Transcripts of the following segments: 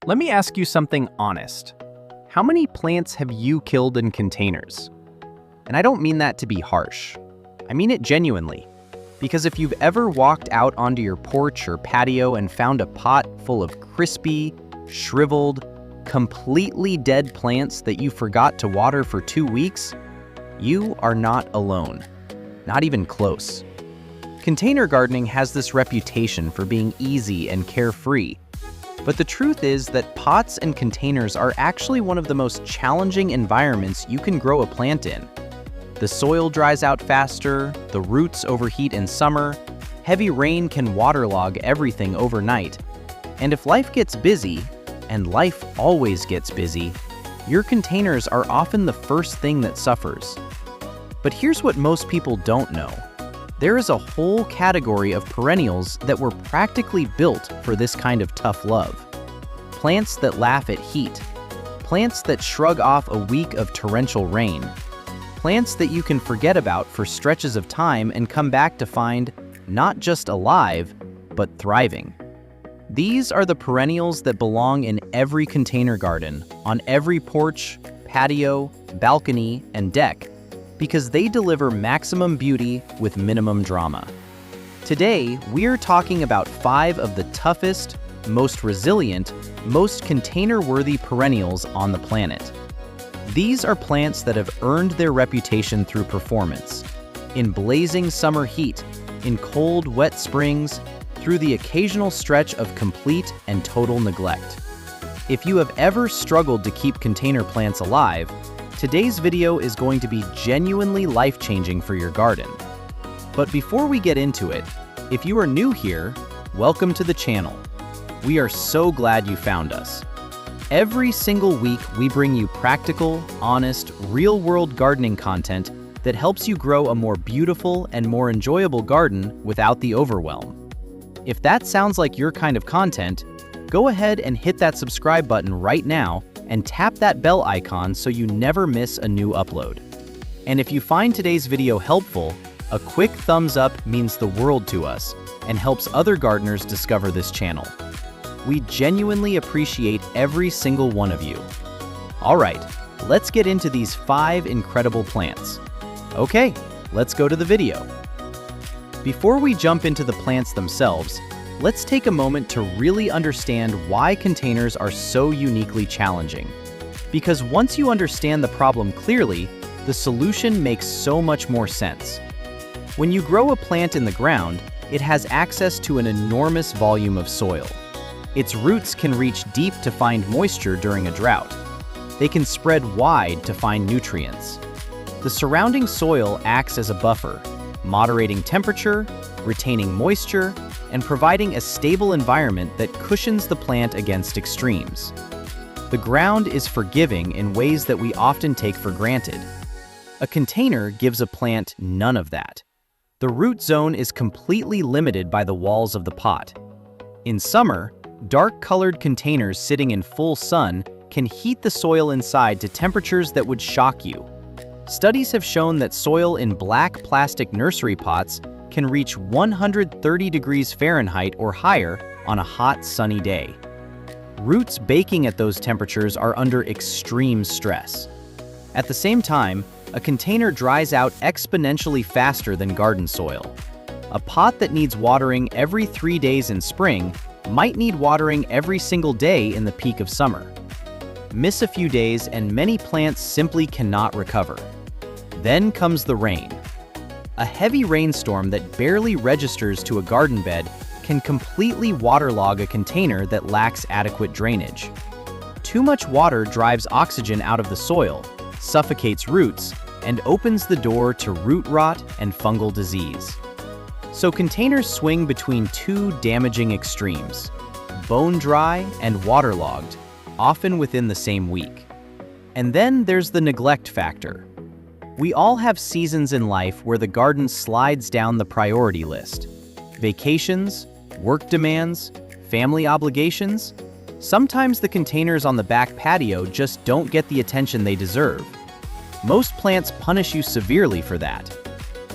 Let me ask you something honest. How many plants have you killed in containers? And I don't mean that to be harsh. I mean it genuinely. Because if you've ever walked out onto your porch or patio and found a pot full of crispy, shriveled, completely dead plants that you forgot to water for 2 weeks, you are not alone. Not even close. Container gardening has this reputation for being easy and carefree. But the truth is that pots and containers are actually one of the most challenging environments you can grow a plant in. The soil dries out faster, the roots overheat in summer, heavy rain can waterlog everything overnight, and if life gets busy, and life always gets busy, your containers are often the first thing that suffers. But here's what most people don't know. There is a whole category of perennials that were practically built for this kind of tough love. Plants that laugh at heat, plants that shrug off a week of torrential rain, plants that you can forget about for stretches of time and come back to find not just alive, but thriving. These are the perennials that belong in every container garden, on every porch, patio, balcony, and deck, because they deliver maximum beauty with minimum drama. Today, we're talking about 5 of the toughest, most resilient, most container-worthy perennials on the planet. These are plants that have earned their reputation through performance, in blazing summer heat, in cold, wet springs, through the occasional stretch of complete and total neglect. If you have ever struggled to keep container plants alive, today's video is going to be genuinely life-changing for your garden. But before we get into it, if you are new here, welcome to the channel. We are so glad you found us. Every single week, we bring you practical, honest, real-world gardening content that helps you grow a more beautiful and more enjoyable garden without the overwhelm. If that sounds like your kind of content, go ahead and hit that subscribe button right now and tap that bell icon so you never miss a new upload. And if you find today's video helpful, a quick thumbs up means the world to us and helps other gardeners discover this channel. We genuinely appreciate every single one of you. All right, let's get into these 5 incredible plants. Okay, let's go to the video. Before we jump into the plants themselves, let's take a moment to really understand why containers are so uniquely challenging. Because once you understand the problem clearly, the solution makes so much more sense. When you grow a plant in the ground, it has access to an enormous volume of soil. Its roots can reach deep to find moisture during a drought. They can spread wide to find nutrients. The surrounding soil acts as a buffer, moderating temperature, retaining moisture, and providing a stable environment that cushions the plant against extremes. The ground is forgiving in ways that we often take for granted. A container gives a plant none of that. The root zone is completely limited by the walls of the pot. In summer, dark-colored containers sitting in full sun can heat the soil inside to temperatures that would shock you. Studies have shown that soil in black plastic nursery pots can reach 130 degrees Fahrenheit or higher on a hot, sunny day. Roots baking at those temperatures are under extreme stress. At the same time, a container dries out exponentially faster than garden soil. A pot that needs watering every 3 days in spring might need watering every single day in the peak of summer. Miss a few days and many plants simply cannot recover. Then comes the rain. A heavy rainstorm that barely registers to a garden bed can completely waterlog a container that lacks adequate drainage. Too much water drives oxygen out of the soil, suffocates roots, and opens the door to root rot and fungal disease. So containers swing between 2 damaging extremes: bone dry and waterlogged, often within the same week. And then there's the neglect factor. We all have seasons in life where the garden slides down the priority list. Vacations, work demands, family obligations. Sometimes the containers on the back patio just don't get the attention they deserve. Most plants punish you severely for that.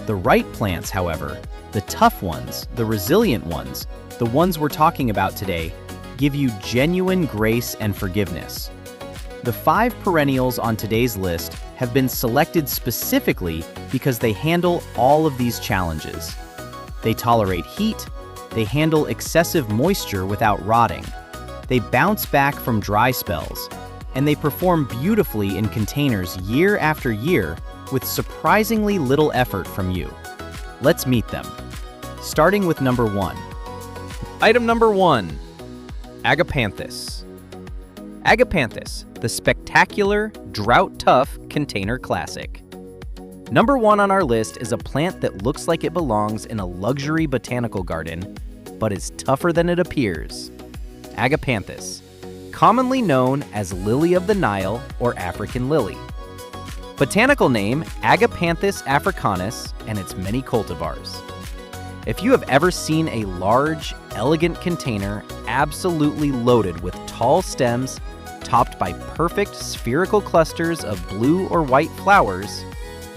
The right plants, however, the tough ones, the resilient ones, the ones we're talking about today, give you genuine grace and forgiveness. The 5 perennials on today's list have been selected specifically because they handle all of these challenges. They tolerate heat, they handle excessive moisture without rotting, they bounce back from dry spells, and they perform beautifully in containers year after year with surprisingly little effort from you. Let's meet them. Starting with number 1. Item number 1, Agapanthus. Agapanthus, the spectacular, drought-tough container classic. Number 1 on our list is a plant that looks like it belongs in a luxury botanical garden, but is tougher than it appears. Agapanthus, commonly known as lily of the Nile or African lily. Botanical name Agapanthus africanus and its many cultivars. If you have ever seen a large, elegant container absolutely loaded with tall stems topped by perfect spherical clusters of blue or white flowers,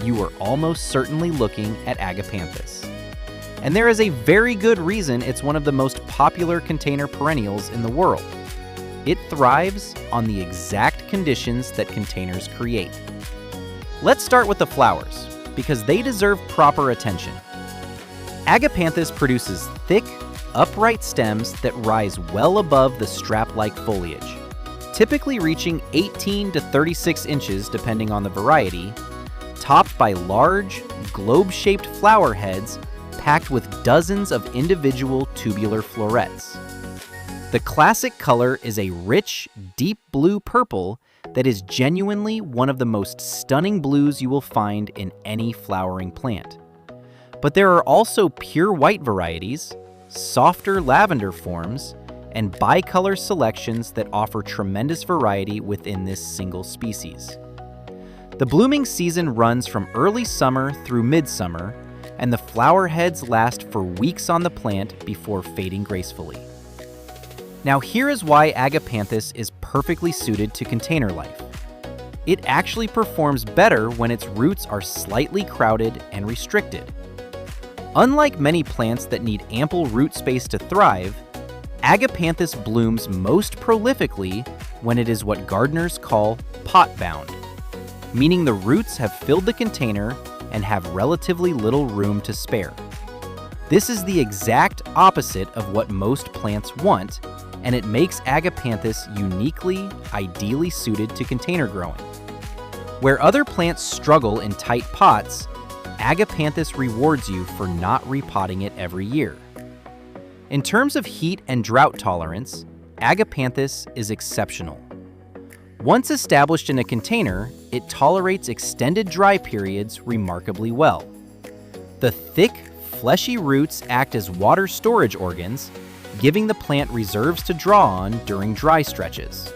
you are almost certainly looking at Agapanthus. And there is a very good reason it's one of the most popular container perennials in the world. It thrives on the exact conditions that containers create. Let's start with the flowers, because they deserve proper attention. Agapanthus produces thick, upright stems that rise well above the strap-like foliage, typically reaching 18 to 36 inches depending on the variety, topped by large, globe-shaped flower heads packed with dozens of individual tubular florets. The classic color is a rich, deep blue purple that is genuinely one of the most stunning blues you will find in any flowering plant. But there are also pure white varieties, softer lavender forms, and bicolor selections that offer tremendous variety within this single species. The blooming season runs from early summer through midsummer, and the flower heads last for weeks on the plant before fading gracefully. Now here is why Agapanthus is perfectly suited to container life. It actually performs better when its roots are slightly crowded and restricted. Unlike many plants that need ample root space to thrive, Agapanthus blooms most prolifically when it is what gardeners call pot-bound, meaning the roots have filled the container and have relatively little room to spare. This is the exact opposite of what most plants want, and it makes Agapanthus uniquely, ideally suited to container growing. Where other plants struggle in tight pots, Agapanthus rewards you for not repotting it every year. In terms of heat and drought tolerance, Agapanthus is exceptional. Once established in a container, it tolerates extended dry periods remarkably well. The thick, fleshy roots act as water storage organs, giving the plant reserves to draw on during dry stretches.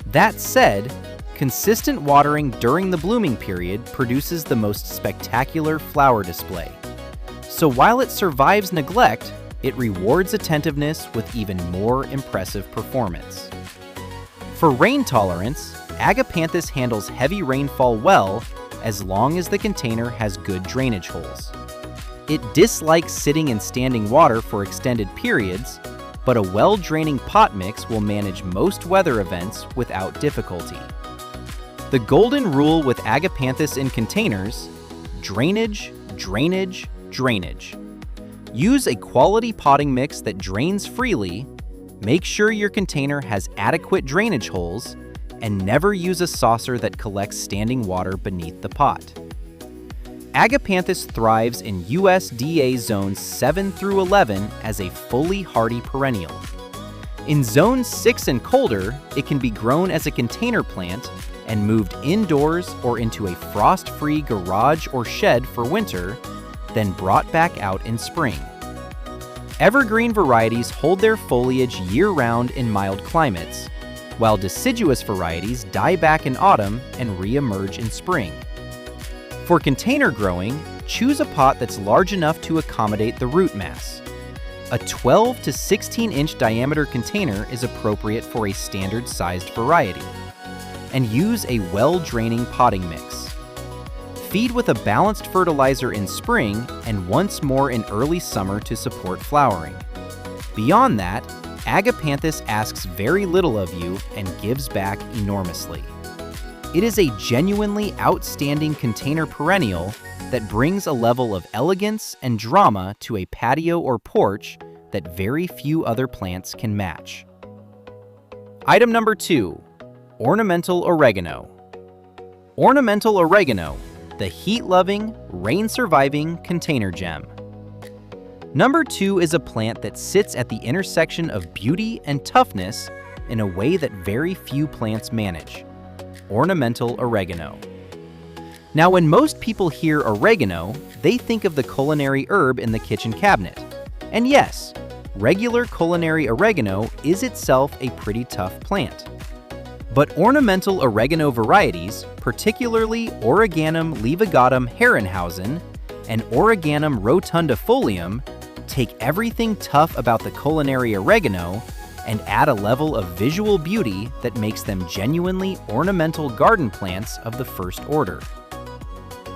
That said, consistent watering during the blooming period produces the most spectacular flower display. So while it survives neglect, it rewards attentiveness with even more impressive performance. For rain tolerance, Agapanthus handles heavy rainfall well as long as the container has good drainage holes. It dislikes sitting in standing water for extended periods, but a well-draining pot mix will manage most weather events without difficulty. The golden rule with Agapanthus in containers: drainage, drainage, drainage. Use a quality potting mix that drains freely, make sure your container has adequate drainage holes, and never use a saucer that collects standing water beneath the pot. Agapanthus thrives in USDA zones 7 through 11 as a fully hardy perennial. In zones 6 and colder, it can be grown as a container plant and moved indoors or into a frost-free garage or shed for winter, then brought back out in spring. Evergreen varieties hold their foliage year-round in mild climates, while deciduous varieties die back in autumn and re-emerge in spring. For container growing, choose a pot that's large enough to accommodate the root mass. A 12 to 16 inch diameter container is appropriate for a standard-sized variety. And use a well-draining potting mix. Feed with a balanced fertilizer in spring and once more in early summer to support flowering. Beyond that, Agapanthus asks very little of you and gives back enormously. It is a genuinely outstanding container perennial that brings a level of elegance and drama to a patio or porch that very few other plants can match. Item number 2, ornamental oregano. Ornamental oregano, the heat-loving, rain-surviving container gem. Number 2 is a plant that sits at the intersection of beauty and toughness in a way that very few plants manage. Ornamental oregano. Now, when most people hear oregano, they think of the culinary herb in the kitchen cabinet. And yes, regular culinary oregano is itself a pretty tough plant. But ornamental oregano varieties, particularly Origanum levigatum herrenhausen and Origanum rotundifolium, take everything tough about the culinary oregano and add a level of visual beauty that makes them genuinely ornamental garden plants of the first order.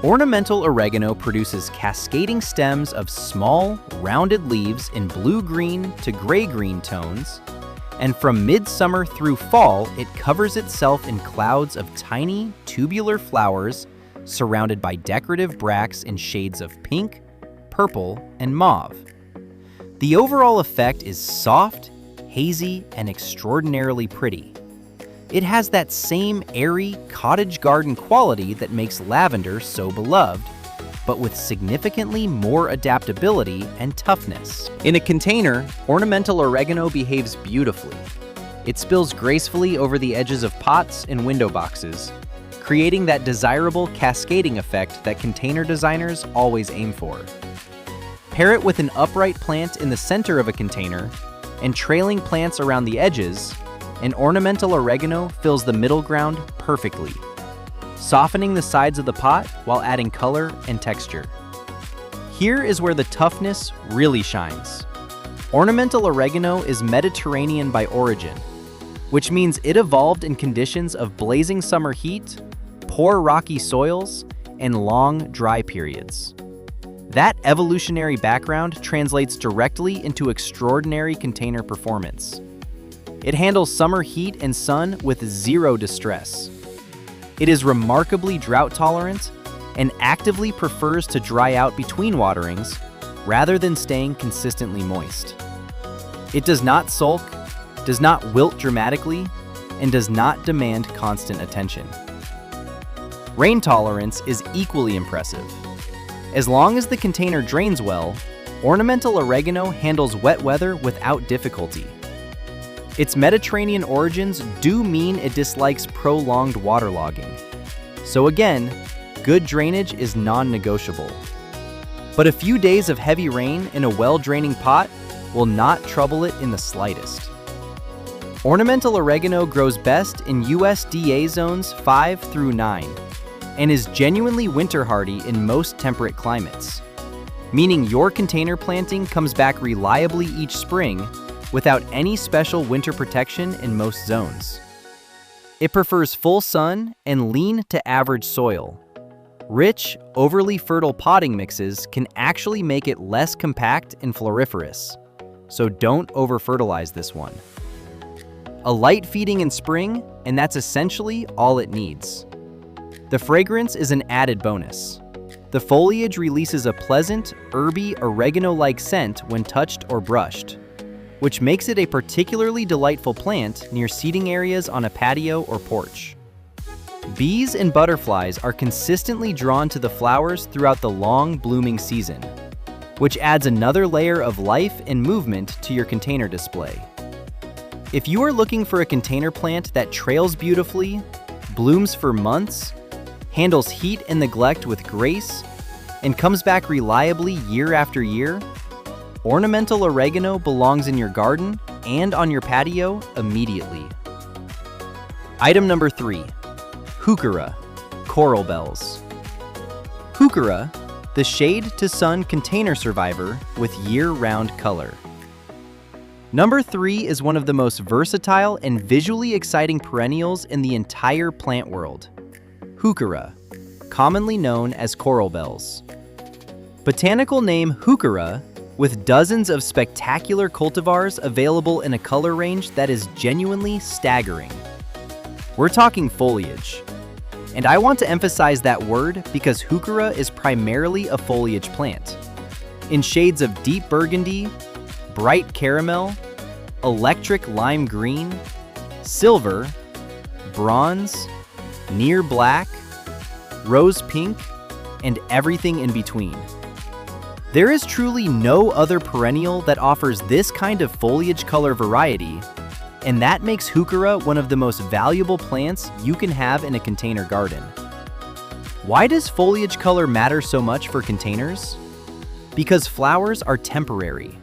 Ornamental oregano produces cascading stems of small, rounded leaves in blue-green to gray-green tones, and from midsummer through fall, it covers itself in clouds of tiny, tubular flowers surrounded by decorative bracts in shades of pink, purple, and mauve. The overall effect is soft, hazy, and extraordinarily pretty. It has that same airy cottage garden quality that makes lavender so beloved, but with significantly more adaptability and toughness. In a container, ornamental oregano behaves beautifully. It spills gracefully over the edges of pots and window boxes, creating that desirable cascading effect that container designers always aim for. Pair it with an upright plant in the center of a container and trailing plants around the edges, and ornamental oregano fills the middle ground perfectly, softening the sides of the pot while adding color and texture. Here is where the toughness really shines. Ornamental oregano is Mediterranean by origin, which means it evolved in conditions of blazing summer heat, poor rocky soils, and long dry periods. That evolutionary background translates directly into extraordinary container performance. It handles summer heat and sun with zero distress. It is remarkably drought tolerant and actively prefers to dry out between waterings rather than staying consistently moist. It does not sulk, does not wilt dramatically, and does not demand constant attention. Rain tolerance is equally impressive. As long as the container drains well, ornamental oregano handles wet weather without difficulty. Its Mediterranean origins do mean it dislikes prolonged waterlogging. So again, good drainage is non-negotiable. But a few days of heavy rain in a well-draining pot will not trouble it in the slightest. Ornamental oregano grows best in USDA zones 5 through 9 and is genuinely winter hardy in most temperate climates, meaning your container planting comes back reliably each spring without any special winter protection in most zones. It prefers full sun and lean to average soil. Rich, overly fertile potting mixes can actually make it less compact and floriferous, so don't over-fertilize this one. A light feeding in spring, and that's essentially all it needs. The fragrance is an added bonus. The foliage releases a pleasant, herby, oregano-like scent when touched or brushed, which makes it a particularly delightful plant near seating areas on a patio or porch. Bees and butterflies are consistently drawn to the flowers throughout the long blooming season, which adds another layer of life and movement to your container display. If you are looking for a container plant that trails beautifully, blooms for months, handles heat and neglect with grace, and comes back reliably year after year, ornamental oregano belongs in your garden and on your patio immediately. Item number 3, Heuchera, coral bells. Heuchera, the shade-to-sun container survivor with year-round color. Number 3 is one of the most versatile and visually exciting perennials in the entire plant world. Heuchera, commonly known as coral bells. Botanical name Heuchera with dozens of spectacular cultivars available in a color range that is genuinely staggering. We're talking foliage. And I want to emphasize that word because Heuchera is primarily a foliage plant. In shades of deep burgundy, bright caramel, electric lime green, silver, bronze, near black, rose pink, and everything in between. There is truly no other perennial that offers this kind of foliage color variety, and that makes Heuchera one of the most valuable plants you can have in a container garden. Why does foliage color matter so much for containers? Because flowers are temporary.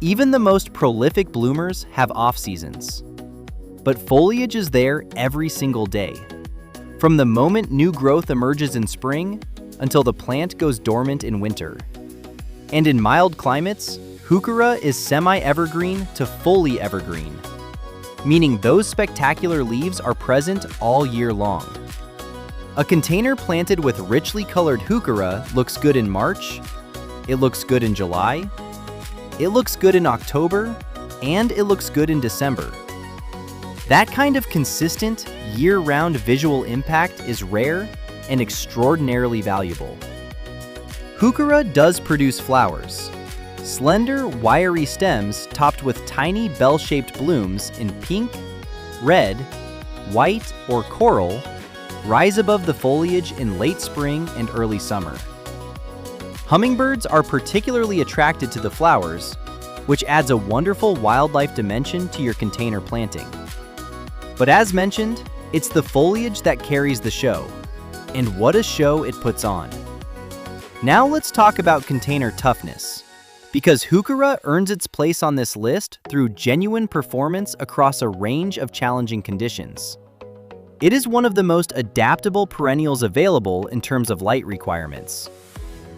Even the most prolific bloomers have off-seasons. But foliage is there every single day. From the moment new growth emerges in spring until the plant goes dormant in winter. And in mild climates, Heuchera is semi-evergreen to fully evergreen, meaning those spectacular leaves are present all year long. A container planted with richly colored Heuchera looks good in March, it looks good in July, it looks good in October, and it looks good in December. That kind of consistent, year-round visual impact is rare and extraordinarily valuable. Heuchera does produce flowers. Slender, wiry stems topped with tiny bell-shaped blooms in pink, red, white, or coral rise above the foliage in late spring and early summer. Hummingbirds are particularly attracted to the flowers, which adds a wonderful wildlife dimension to your container planting. But as mentioned, it's the foliage that carries the show, and what a show it puts on. Now let's talk about container toughness, because Heuchera earns its place on this list through genuine performance across a range of challenging conditions. It is one of the most adaptable perennials available in terms of light requirements.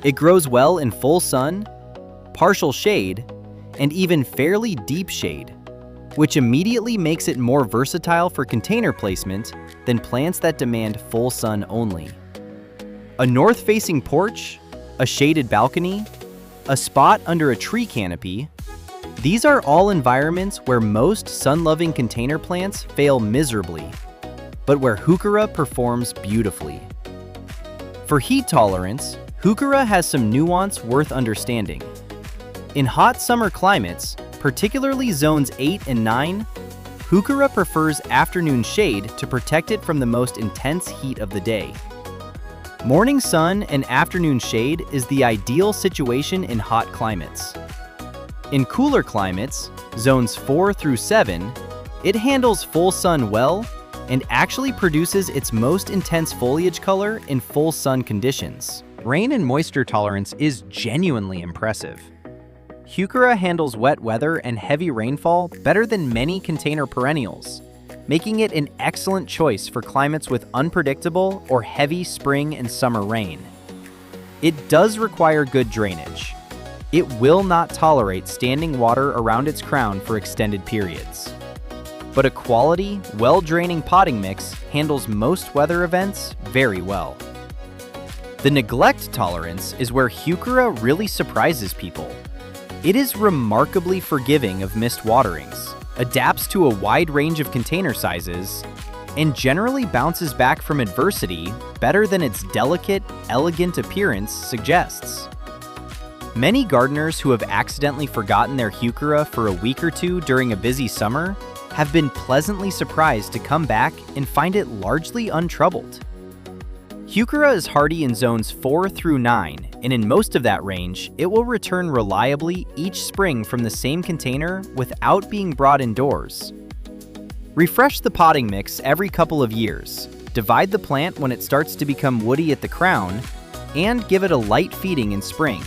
It grows well in full sun, partial shade, and even fairly deep shade, which immediately makes it more versatile for container placement than plants that demand full sun only. A north-facing porch, a shaded balcony, a spot under a tree canopy, these are all environments where most sun-loving container plants fail miserably, but where Heuchera performs beautifully. For heat tolerance, Heuchera has some nuance worth understanding. In hot summer climates, particularly zones 8 and 9, Heuchera prefers afternoon shade to protect it from the most intense heat of the day. Morning sun and afternoon shade is the ideal situation in hot climates. In cooler climates, zones 4 through 7, it handles full sun well and actually produces its most intense foliage color in full sun conditions. Rain and moisture tolerance is genuinely impressive. Heuchera handles wet weather and heavy rainfall better than many container perennials, making it an excellent choice for climates with unpredictable or heavy spring and summer rain. It does require good drainage. It will not tolerate standing water around its crown for extended periods. But a quality, well-draining potting mix handles most weather events very well. The neglect tolerance is where Heuchera really surprises people. It is remarkably forgiving of missed waterings, adapts to a wide range of container sizes, and generally bounces back from adversity better than its delicate, elegant appearance suggests. Many gardeners who have accidentally forgotten their Heuchera for a week or two during a busy summer have been pleasantly surprised to come back and find it largely untroubled. Heuchera is hardy in zones 4 through 9, and in most of that range, it will return reliably each spring from the same container without being brought indoors. Refresh the potting mix every couple of years, divide the plant when it starts to become woody at the crown, and give it a light feeding in spring.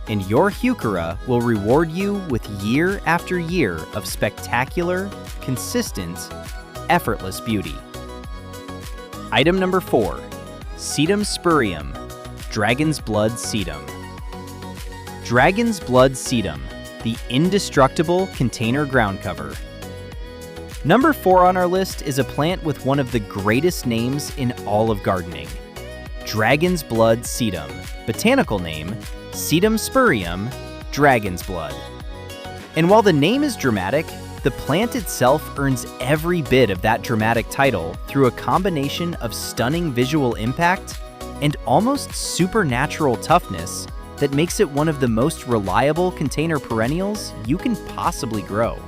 And your Heuchera will reward you with year after year of spectacular, consistent, effortless beauty. Item number 4. Sedum spurium, Dragon's Blood Sedum. Dragon's Blood Sedum, the indestructible container ground cover. Number 4 on our list is a plant with one of the greatest names in all of gardening. Dragon's Blood Sedum, botanical name, Sedum spurium, dragon's blood. And while the name is dramatic, the plant itself earns every bit of that dramatic title through a combination of stunning visual impact and almost supernatural toughness that makes it one of the most reliable container perennials you can possibly grow.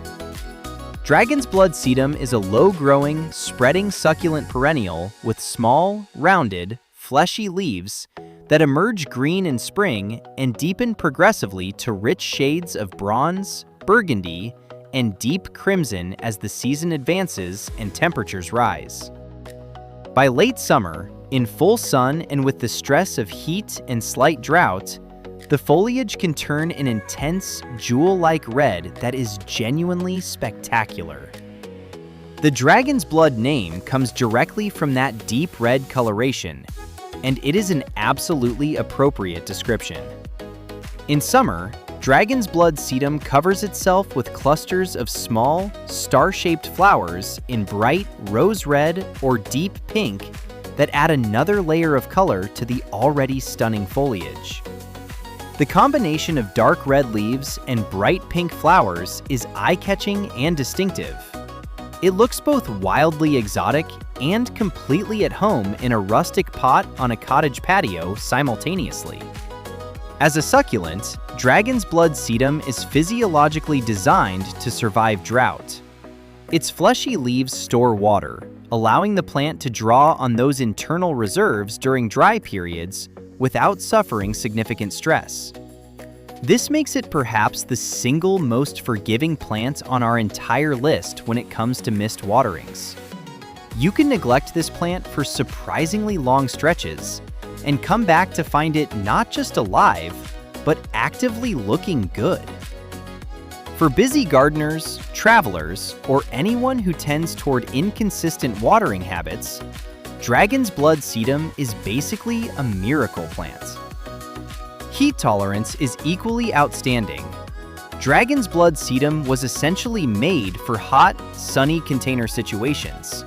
Dragon's blood sedum is a low-growing, spreading succulent perennial with small, rounded, fleshy leaves that emerge green in spring and deepen progressively to rich shades of bronze, burgundy, and deep crimson as the season advances and temperatures rise. By late summer, in full sun and with the stress of heat and slight drought, the foliage can turn an intense, jewel-like red that is genuinely spectacular. The dragon's blood name comes directly from that deep red coloration, and it is an absolutely appropriate description. In summer, dragon's blood sedum covers itself with clusters of small, star-shaped flowers in bright rose red or deep pink that add another layer of color to the already stunning foliage. The combination of dark red leaves and bright pink flowers is eye-catching and distinctive. It looks both wildly exotic and completely at home in a rustic pot on a cottage patio simultaneously. As a succulent, dragon's blood sedum is physiologically designed to survive drought. Its fleshy leaves store water, allowing the plant to draw on those internal reserves during dry periods without suffering significant stress. This makes it perhaps the single most forgiving plant on our entire list when it comes to missed waterings. You can neglect this plant for surprisingly long stretches and come back to find it not just alive, but actively looking good. For busy gardeners, travelers, or anyone who tends toward inconsistent watering habits, dragon's blood sedum is basically a miracle plant. Heat tolerance is equally outstanding. Dragon's blood sedum was essentially made for hot, sunny container situations.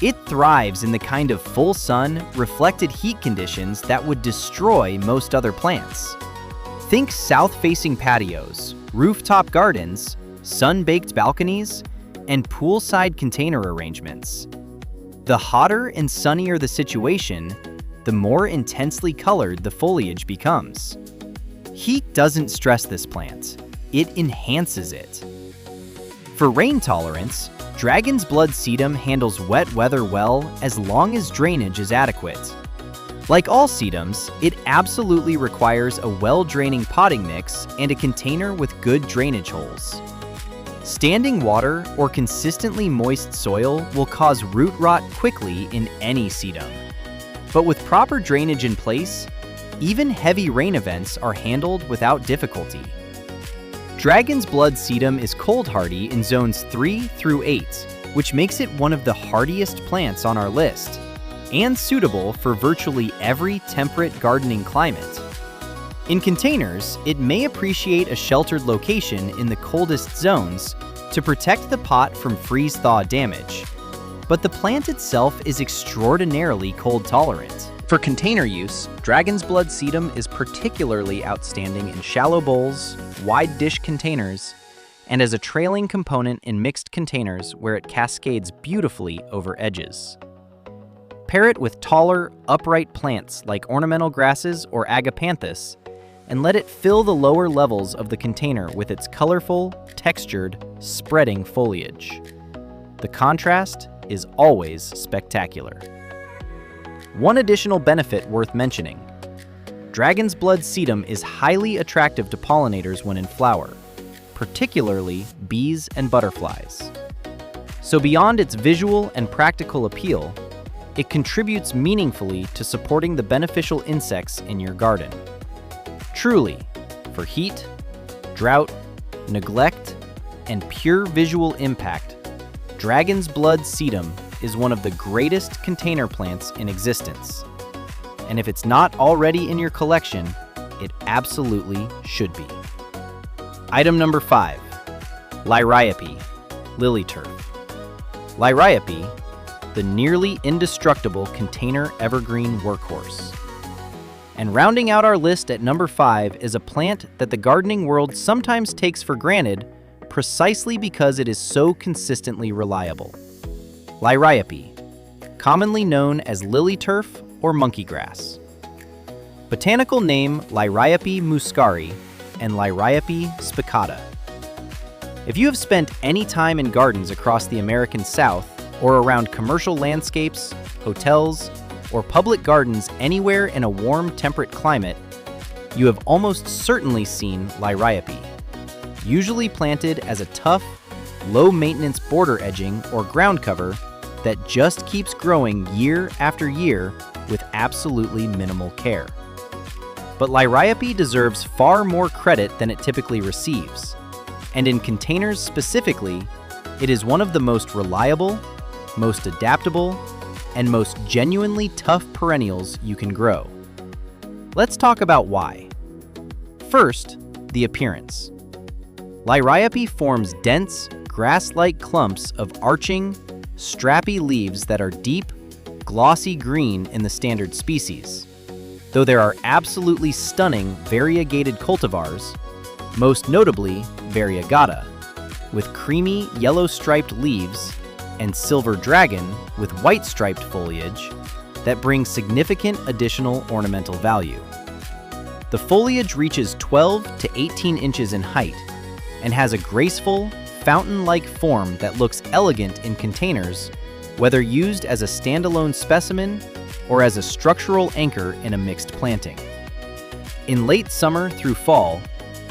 It thrives in the kind of full sun, reflected heat conditions that would destroy most other plants. Think south-facing patios, rooftop gardens, sun-baked balconies, and poolside container arrangements. The hotter and sunnier the situation, the more intensely colored the foliage becomes. Heat doesn't stress this plant, it enhances it. For rain tolerance, dragon's blood sedum handles wet weather well as long as drainage is adequate. Like all sedums, it absolutely requires a well-draining potting mix and a container with good drainage holes. Standing water or consistently moist soil will cause root rot quickly in any sedum. But with proper drainage in place, even heavy rain events are handled without difficulty. Dragon's blood sedum is cold hardy in zones 3 through 8, which makes it one of the hardiest plants on our list, and suitable for virtually every temperate gardening climate. In containers, it may appreciate a sheltered location in the coldest zones to protect the pot from freeze-thaw damage, but the plant itself is extraordinarily cold tolerant. For container use, dragon's blood sedum is particularly outstanding in shallow bowls, wide dish containers, and as a trailing component in mixed containers where it cascades beautifully over edges. Pair it with taller, upright plants like ornamental grasses or Agapanthus, and let it fill the lower levels of the container with its colorful, textured, spreading foliage. The contrast is always spectacular. One additional benefit worth mentioning: dragon's blood sedum is highly attractive to pollinators when in flower, particularly bees and butterflies. So beyond its visual and practical appeal, it contributes meaningfully to supporting the beneficial insects in your garden. Truly, for heat, drought, neglect, and pure visual impact, dragon's blood sedum is one of the greatest container plants in existence. And if it's not already in your collection, it absolutely should be. Item number 5, Liriope, lily turf. Liriope, the nearly indestructible container evergreen workhorse. And rounding out our list at number 5 is a plant that the gardening world sometimes takes for granted precisely because it is so consistently reliable. Liriope, commonly known as lily turf or monkey grass. Botanical name Liriope muscari and Liriope spicata. If you have spent any time in gardens across the American South or around commercial landscapes, hotels, or public gardens anywhere in a warm, temperate climate, you have almost certainly seen Liriope, usually planted as a tough, low-maintenance border edging or ground cover that just keeps growing year after year with absolutely minimal care. But Liriope deserves far more credit than it typically receives, and in containers specifically, it is one of the most reliable, most adaptable, and most genuinely tough perennials you can grow. Let's talk about why. First, the appearance. Liriope forms dense, grass-like clumps of arching, strappy leaves that are deep, glossy green in the standard species, though there are absolutely stunning variegated cultivars, most notably variegata, with creamy yellow-striped leaves, and silver dragon with white-striped foliage that bring significant additional ornamental value. The foliage reaches 12 to 18 inches in height and has a graceful, fountain-like form that looks elegant in containers, whether used as a standalone specimen or as a structural anchor in a mixed planting. In late summer through fall,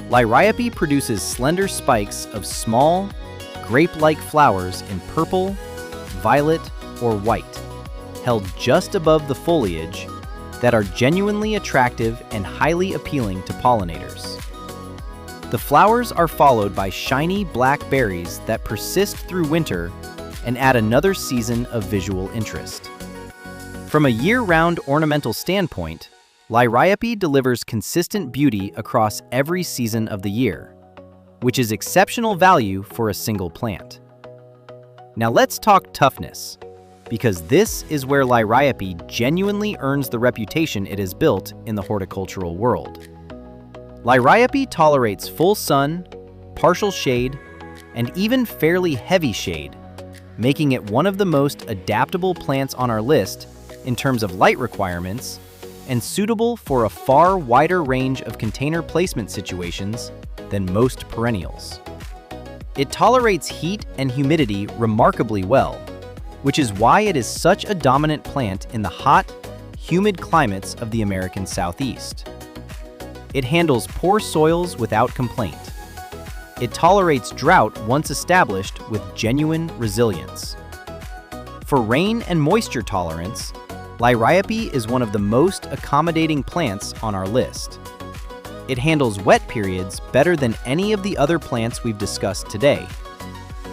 Liriope produces slender spikes of small, grape-like flowers in purple, violet, or white, held just above the foliage, that are genuinely attractive and highly appealing to pollinators. The flowers are followed by shiny black berries that persist through winter and add another season of visual interest. From a year-round ornamental standpoint, Liriope delivers consistent beauty across every season of the year, which is exceptional value for a single plant. Now let's talk toughness, because this is where Liriope genuinely earns the reputation it has built in the horticultural world. Liriope tolerates full sun, partial shade, and even fairly heavy shade, making it one of the most adaptable plants on our list in terms of light requirements and suitable for a far wider range of container placement situations than most perennials. It tolerates heat and humidity remarkably well, which is why it is such a dominant plant in the hot, humid climates of the American Southeast. It handles poor soils without complaint. It tolerates drought once established with genuine resilience. For rain and moisture tolerance, Liriope is one of the most accommodating plants on our list. It handles wet periods better than any of the other plants we've discussed today.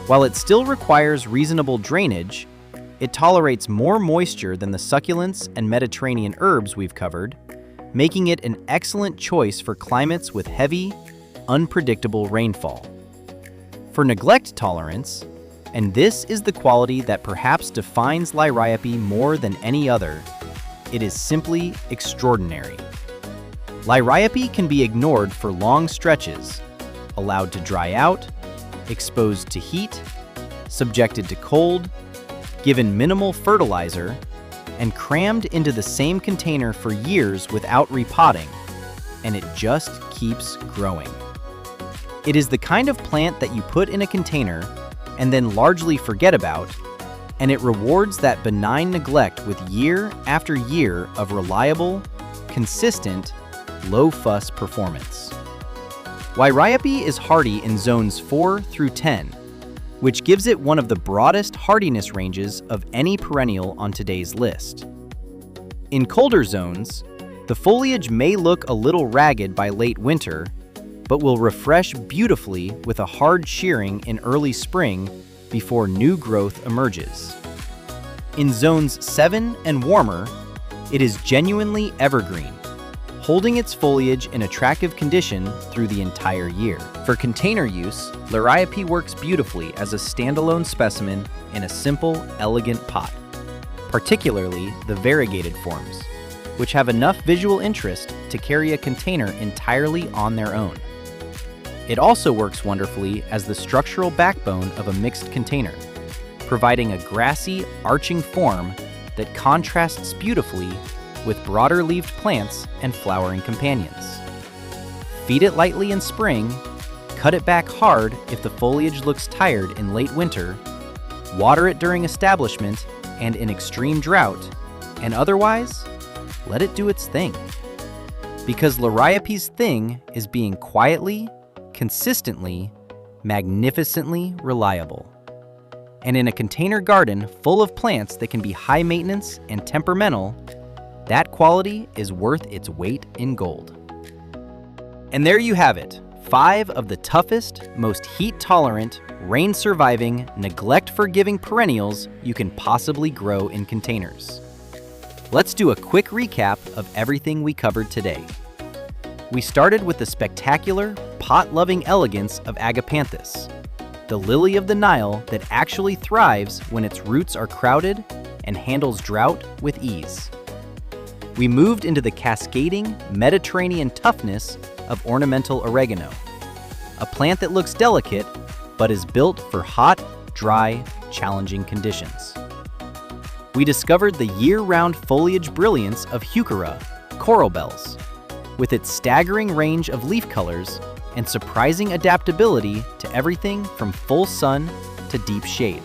While it still requires reasonable drainage, it tolerates more moisture than the succulents and Mediterranean herbs we've covered, making it an excellent choice for climates with heavy, unpredictable rainfall. For neglect tolerance, and this is the quality that perhaps defines Liriope more than any other, it is simply extraordinary. Liriope can be ignored for long stretches, allowed to dry out, exposed to heat, subjected to cold, given minimal fertilizer, and crammed into the same container for years without repotting, and it just keeps growing. It is the kind of plant that you put in a container and then largely forget about, and it rewards that benign neglect with year after year of reliable, consistent, low-fuss performance. Liriope is hardy in zones 4 through 10, which gives it one of the broadest hardiness ranges of any perennial on today's list. In colder zones, the foliage may look a little ragged by late winter, but will refresh beautifully with a hard shearing in early spring before new growth emerges. In zones 7 and warmer, it is genuinely evergreen, holding its foliage in attractive condition through the entire year. For container use, Liriope works beautifully as a standalone specimen in a simple, elegant pot, particularly the variegated forms, which have enough visual interest to carry a container entirely on their own. It also works wonderfully as the structural backbone of a mixed container, providing a grassy, arching form that contrasts beautifully with broader-leaved plants and flowering companions. Feed it lightly in spring, cut it back hard if the foliage looks tired in late winter, water it during establishment and in extreme drought, and otherwise, let it do its thing. Because Liriope's thing is being quietly, consistently, magnificently reliable. And in a container garden full of plants that can be high maintenance and temperamental, that quality is worth its weight in gold. And there you have it, 5 of the toughest, most heat-tolerant, rain-surviving, neglect-forgiving perennials you can possibly grow in containers. Let's do a quick recap of everything we covered today. We started with the spectacular, pot-loving elegance of Agapanthus, the lily of the Nile that actually thrives when its roots are crowded and handles drought with ease. We moved into the cascading, Mediterranean toughness of ornamental oregano, a plant that looks delicate but is built for hot, dry, challenging conditions. We discovered the year-round foliage brilliance of Heuchera, coral bells, with its staggering range of leaf colors and surprising adaptability to everything from full sun to deep shade.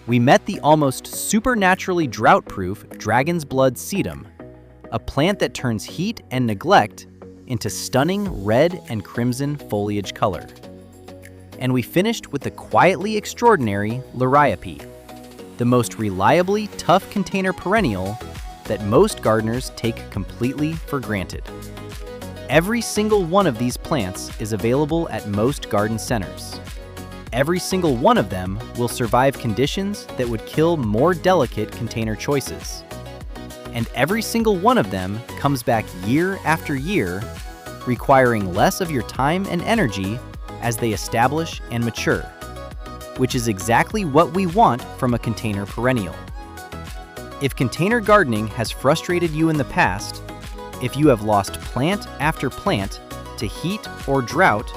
We met the almost supernaturally drought-proof dragon's blood sedum, a plant that turns heat and neglect into stunning red and crimson foliage color. And we finished with the quietly extraordinary Liriope, the most reliably tough container perennial that most gardeners take completely for granted. Every single one of these plants is available at most garden centers. Every single one of them will survive conditions that would kill more delicate container choices. And every single one of them comes back year after year, requiring less of your time and energy as they establish and mature, which is exactly what we want from a container perennial. If container gardening has frustrated you in the past, if you have lost plant after plant to heat or drought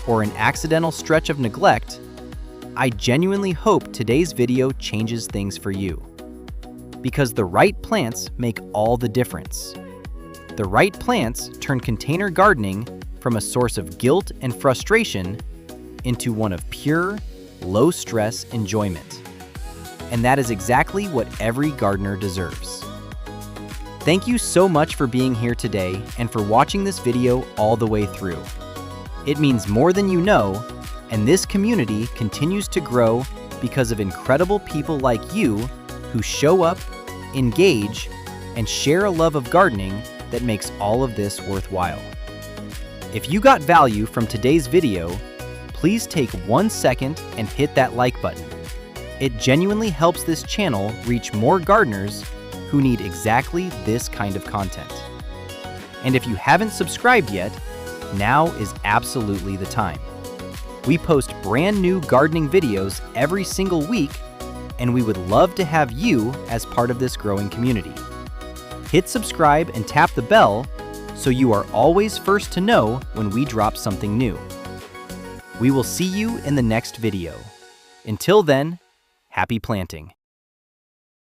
or an accidental stretch of neglect, I genuinely hope today's video changes things for you. Because the right plants make all the difference. The right plants turn container gardening from a source of guilt and frustration into one of pure, low-stress enjoyment. And that is exactly what every gardener deserves. Thank you so much for being here today and for watching this video all the way through. It means more than you know, and this community continues to grow because of incredible people like you who show up, engage, and share a love of gardening that makes all of this worthwhile. If you got value from today's video, please take 1 second and hit that like button. It genuinely helps this channel reach more gardeners who need exactly this kind of content. And if you haven't subscribed yet, now is absolutely the time. We post brand new gardening videos every single week, and we would love to have you as part of this growing community. Hit subscribe and tap the bell so you are always first to know when we drop something new. We will see you in the next video. Until then, happy planting.